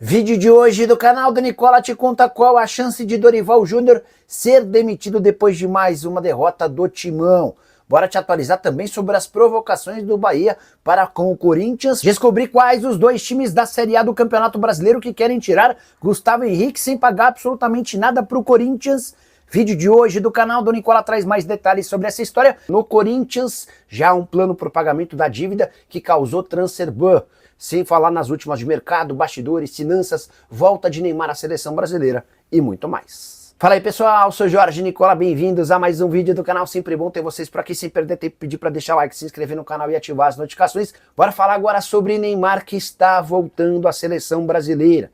Vídeo de hoje do canal do Nicola te conta qual a chance de Dorival Júnior ser demitido depois de mais uma derrota do Timão. Bora te atualizar também sobre as provocações do Bahia para com o Corinthians. Descobrir quais os dois times da Série A do Campeonato Brasileiro que querem tirar Gustavo Henrique sem pagar absolutamente nada para o Corinthians. Vídeo de hoje do canal do Nicola traz mais detalhes sobre essa história. No Corinthians, já um plano para o pagamento da dívida que causou transfer ban. Sem falar nas últimas de mercado, bastidores, finanças, volta de Neymar à seleção brasileira e muito mais. Fala aí pessoal, sou Jorge Nicola, bem-vindos a mais um vídeo do canal. Sempre bom ter vocês por aqui, sem perder tempo, pedir para deixar o like, se inscrever no canal e ativar as notificações. Bora falar agora sobre Neymar, que está voltando à seleção brasileira.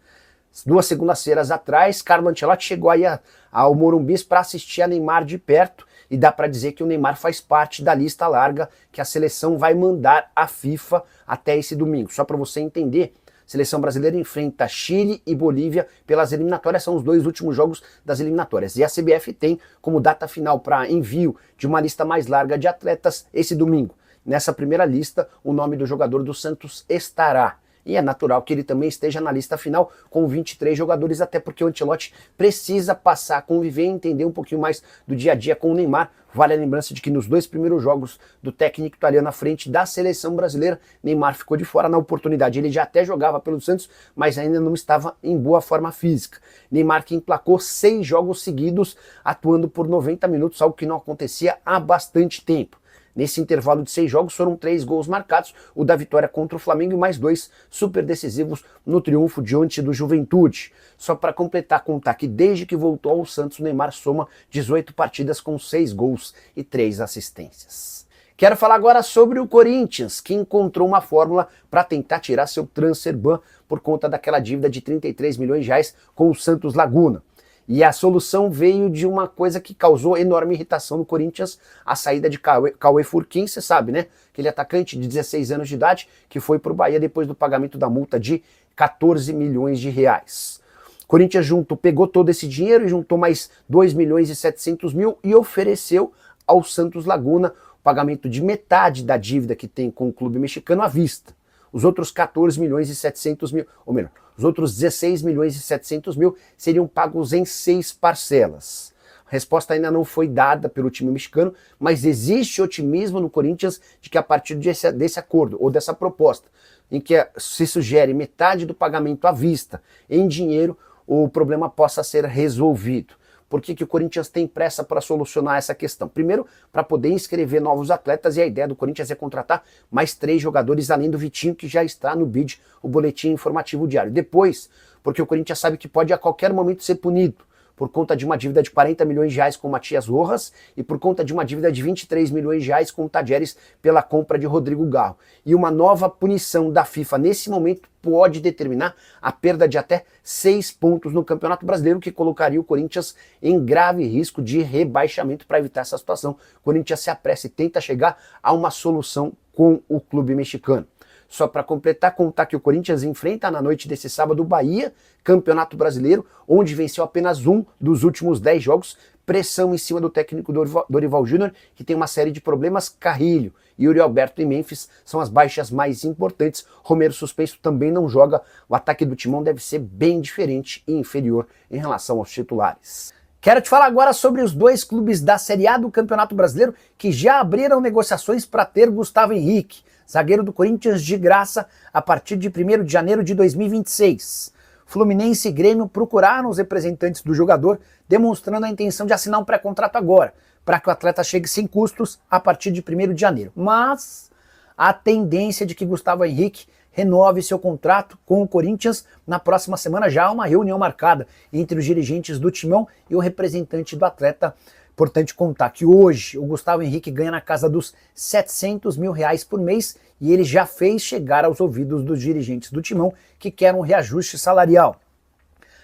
2 segundas-feiras atrás, Carlo Ancelotti chegou aí ao Morumbi para assistir a Neymar de perto e dá para dizer que o Neymar faz parte da lista larga que a seleção vai mandar à FIFA até esse domingo. Só para você entender, a seleção brasileira enfrenta Chile e Bolívia pelas eliminatórias, são os dois últimos jogos das eliminatórias. E a CBF tem como data final para envio de uma lista mais larga de atletas esse domingo. Nessa primeira lista, o nome do jogador do Santos estará. E é natural que ele também esteja na lista final com 23 jogadores, até porque o Ancelotti precisa passar a conviver e entender um pouquinho mais do dia a dia com o Neymar. Vale a lembrança de que nos 2 primeiros jogos do técnico italiano à frente da seleção brasileira, Neymar ficou de fora na oportunidade. Ele já até jogava pelo Santos, mas ainda não estava em boa forma física. Neymar que emplacou 6 jogos seguidos, atuando por 90 minutos, algo que não acontecia há bastante tempo. Nesse intervalo de 6 jogos foram 3 gols marcados, o da vitória contra o Flamengo e mais 2 super decisivos no triunfo diante do Juventude. Só para completar, contar que desde que voltou ao Santos, o Neymar soma 18 partidas com 6 gols e 3 assistências. Quero falar agora sobre o Corinthians, que encontrou uma fórmula para tentar tirar seu transfer ban por conta daquela dívida de 33 milhões de reais com o Santos Laguna. E a solução veio de uma coisa que causou enorme irritação no Corinthians, a saída de Cauê Furquim, você sabe, né? Aquele atacante de 16 anos de idade que foi para o Bahia depois do pagamento da multa de 14 milhões de reais. O Corinthians pegou todo esse dinheiro e juntou mais 2 milhões e 700 mil e ofereceu ao Santos Laguna o pagamento de metade da dívida que tem com o clube mexicano à vista. Os outros 14 milhões e 700 mil, ou melhor, os outros 16 milhões e 700 mil seriam pagos em 6 parcelas. A resposta ainda não foi dada pelo time mexicano, mas existe otimismo no Corinthians de que a partir desse acordo, ou dessa proposta, em que se sugere metade do pagamento à vista em dinheiro, o problema possa ser resolvido. Por que o Corinthians tem pressa para solucionar essa questão? Primeiro, para poder inscrever novos atletas, e a ideia do Corinthians é contratar mais 3 jogadores além do Vitinho, que já está no BID, o Boletim Informativo Diário. Depois, porque o Corinthians sabe que pode a qualquer momento ser punido por conta de uma dívida de 40 milhões de reais com o Matias Rojas e por conta de uma dívida de 23 milhões de reais com o Tadjeres pela compra de Rodrigo Garro. E uma nova punição da FIFA nesse momento pode determinar a perda de até 6 pontos no Campeonato Brasileiro, que colocaria o Corinthians em grave risco de rebaixamento. Para evitar essa situação, o Corinthians se apressa e tenta chegar a uma solução com o clube mexicano. Só para completar, contar que o Corinthians enfrenta na noite desse sábado o Bahia, Campeonato Brasileiro, onde venceu apenas um dos últimos 10 jogos, pressão em cima do técnico Dorival Júnior, que tem uma série de problemas. Carrilho, Yuri Alberto e Memphis são as baixas mais importantes. Romero suspenso também não joga. O ataque do Timão deve ser bem diferente e inferior em relação aos titulares. Quero te falar agora sobre os 2 clubes da Série A do Campeonato Brasileiro que já abriram negociações para ter Gustavo Henrique, zagueiro do Corinthians, de graça a partir de 1º de janeiro de 2026. Fluminense e Grêmio procuraram os representantes do jogador, demonstrando a intenção de assinar um pré-contrato agora, para que o atleta chegue sem custos a partir de 1º de janeiro. Mas a tendência de que Gustavo Henrique renove seu contrato com o Corinthians na próxima semana. Já há uma reunião marcada entre os dirigentes do Timão e o representante do atleta. Importante contar que hoje o Gustavo Henrique ganha na casa dos 700 mil reais por mês e ele já fez chegar aos ouvidos dos dirigentes do Timão que querem um reajuste salarial.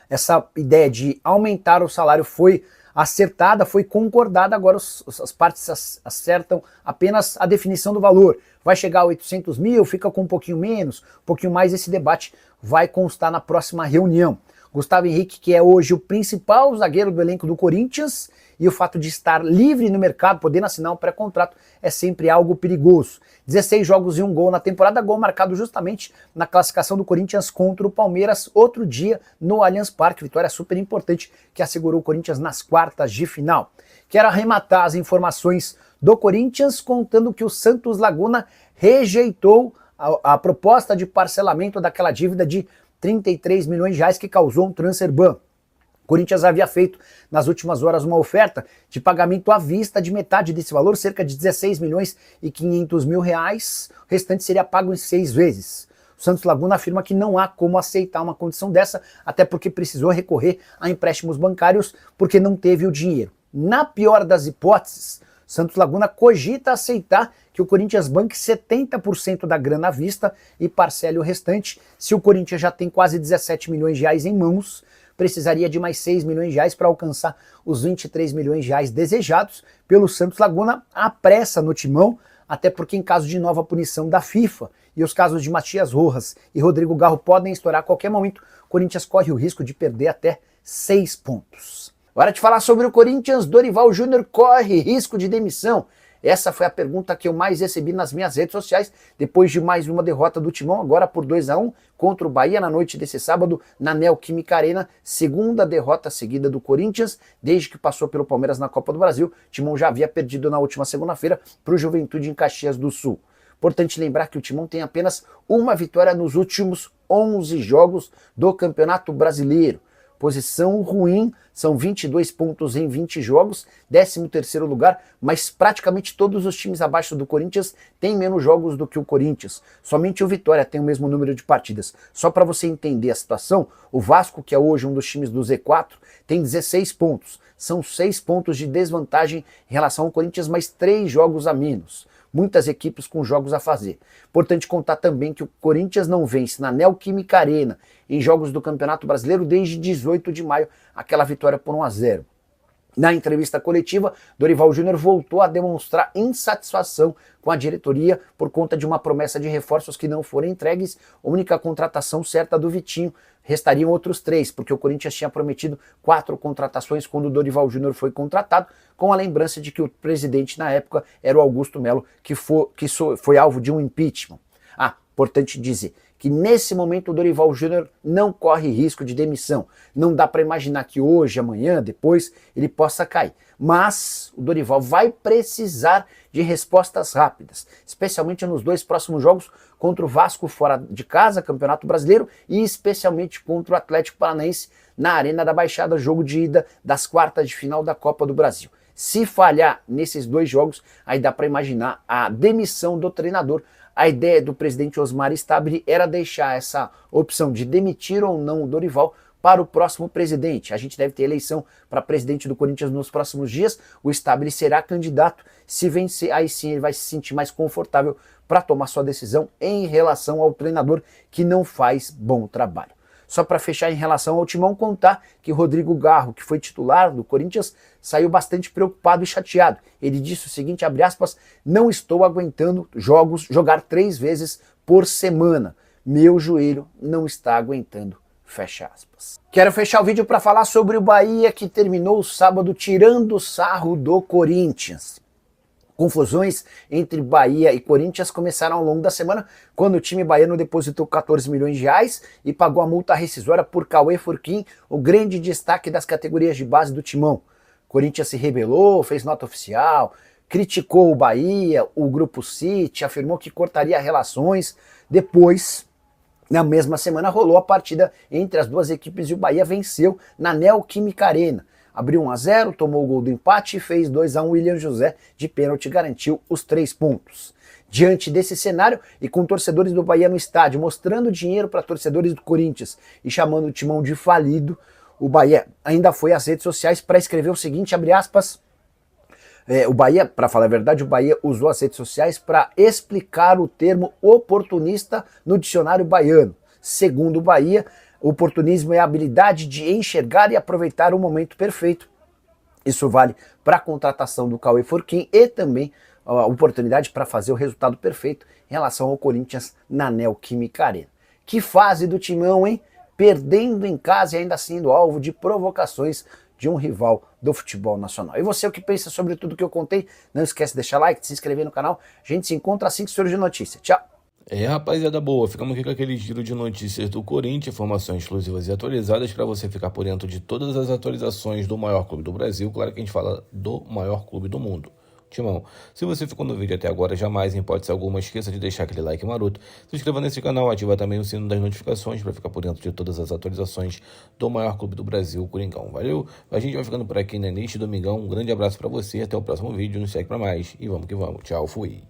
Essa ideia de aumentar o salário foi acertada, foi concordada, agora as partes acertam apenas a definição do valor. Vai chegar a 800 mil, fica com um pouquinho menos, um pouquinho mais, esse debate vai constar na próxima reunião. Gustavo Henrique, que é hoje o principal zagueiro do elenco do Corinthians, e o fato de estar livre no mercado, podendo assinar um pré-contrato, é sempre algo perigoso. 16 jogos e 1 gol na temporada, gol marcado justamente na classificação do Corinthians contra o Palmeiras, outro dia no Allianz Parque, vitória super importante que assegurou o Corinthians nas quartas de final. Quero arrematar as informações do Corinthians contando que o Santos Laguna rejeitou a proposta de parcelamento daquela dívida de 33 milhões de reais que causou um transfer ban. O Corinthians havia feito nas últimas horas uma oferta de pagamento à vista de metade desse valor, cerca de 16 milhões e 500 mil reais. O restante seria pago em 6 vezes. O Santos Laguna afirma que não há como aceitar uma condição dessa, até porque precisou recorrer a empréstimos bancários porque não teve o dinheiro. Na pior das hipóteses, Santos Laguna cogita aceitar que o Corinthians banque 70% da grana à vista e parcele o restante. Se o Corinthians já tem quase 17 milhões de reais em mãos, precisaria de mais 6 milhões de reais para alcançar os 23 milhões de reais desejados pelo Santos Laguna. Há pressa no timão, até porque em caso de nova punição da FIFA e os casos de Matias Rojas e Rodrigo Garro podem estourar a qualquer momento, o Corinthians corre o risco de perder até 6 pontos. Hora de falar sobre o Corinthians. Dorival Júnior corre risco de demissão? Essa foi a pergunta que eu mais recebi nas minhas redes sociais, depois de mais uma derrota do Timão, agora por 2-1 contra o Bahia na noite desse sábado, na Neoquímica Arena, segunda derrota seguida do Corinthians, desde que passou pelo Palmeiras na Copa do Brasil. O Timão já havia perdido na última segunda-feira para o Juventude em Caxias do Sul. Importante lembrar que o Timão tem apenas uma vitória nos últimos 11 jogos do Campeonato Brasileiro. Posição ruim, são 22 pontos em 20 jogos, 13º lugar, mas praticamente todos os times abaixo do Corinthians têm menos jogos do que o Corinthians. Somente o Vitória tem o mesmo número de partidas. Só para você entender a situação, o Vasco, que é hoje um dos times do Z4, tem 16 pontos. São 6 pontos de desvantagem em relação ao Corinthians, mas 3 jogos a menos. Muitas equipes com jogos a fazer. Importante contar também que o Corinthians não vence na Neoquímica Arena em jogos do Campeonato Brasileiro desde 18 de maio, aquela vitória por 1-0. Na entrevista coletiva, Dorival Júnior voltou a demonstrar insatisfação com a diretoria por conta de uma promessa de reforços que não foram entregues, a única contratação certa do Vitinho. Restariam outros 3, porque o Corinthians tinha prometido 4 contratações quando o Dorival Júnior foi contratado, com a lembrança de que o presidente na época era o Augusto Melo, que foi alvo de um impeachment. Importante dizer que nesse momento o Dorival Júnior não corre risco de demissão. Não dá para imaginar que hoje, amanhã, depois, ele possa cair. Mas o Dorival vai precisar de respostas rápidas, especialmente nos 2 próximos jogos contra o Vasco fora de casa, Campeonato Brasileiro, e especialmente contra o Atlético Paranaense na Arena da Baixada, jogo de ida das quartas de final da Copa do Brasil. Se falhar nesses 2 jogos, aí dá para imaginar a demissão do treinador. A ideia do presidente Osmar Stabile era deixar essa opção de demitir ou não o Dorival para o próximo presidente. A gente deve ter eleição para presidente do Corinthians nos próximos dias. O Stabile será candidato. Se vencer, aí sim ele vai se sentir mais confortável para tomar sua decisão em relação ao treinador que não faz bom trabalho. Só para fechar em relação ao Timão, contar que Rodrigo Garro, que foi titular do Corinthians, saiu bastante preocupado e chateado. Ele disse o seguinte, abre aspas, não estou aguentando jogar 3 vezes por semana. Meu joelho não está aguentando, fecha aspas. Quero fechar o vídeo para falar sobre o Bahia, que terminou o sábado tirando o sarro do Corinthians. Confusões entre Bahia e Corinthians começaram ao longo da semana, quando o time baiano depositou 14 milhões de reais e pagou a multa rescisória por Cauê Furquim, o grande destaque das categorias de base do Timão. Corinthians se rebelou, fez nota oficial, criticou o Bahia, o Grupo City, afirmou que cortaria relações. Depois, na mesma semana, rolou a partida entre as duas equipes e o Bahia venceu na Neoquímica Arena. Abriu 1-0, tomou o gol do empate e fez 2-1. William José de pênalti garantiu os 3 pontos. Diante desse cenário e com torcedores do Bahia no estádio mostrando dinheiro para torcedores do Corinthians e chamando o Timão de falido, o Bahia ainda foi às redes sociais para escrever o seguinte, abre aspas, o Bahia, para falar a verdade, o Bahia usou as redes sociais para explicar o termo oportunista no dicionário baiano. Segundo o Bahia, oportunismo é a habilidade de enxergar e aproveitar o momento perfeito. Isso vale para a contratação do Cauê Furquim e também a oportunidade para fazer o resultado perfeito em relação ao Corinthians na Neoquímica Arena. Que fase do Timão, hein? perdendo em casa e ainda sendo alvo de provocações de um rival do futebol nacional. E você, o que pensa sobre tudo que eu contei? Não esquece de deixar like, de se inscrever no canal. A gente se encontra assim que surge notícia. Tchau! Rapaziada boa, ficamos aqui com aquele giro de notícias do Corinthians, informações exclusivas e atualizadas para você ficar por dentro de todas as atualizações do maior clube do Brasil. Claro que a gente fala do maior clube do mundo. Timão, se você ficou no vídeo até agora, jamais, em hipótese alguma, esqueça de deixar aquele like maroto, se inscreva nesse canal, ativa também o sino das notificações para ficar por dentro de todas as atualizações do maior clube do Brasil, Coringão. Valeu? A gente vai ficando por aqui neste domingão. Um grande abraço para você, até o próximo vídeo, nos segue para mais e vamos que vamos. Tchau, fui.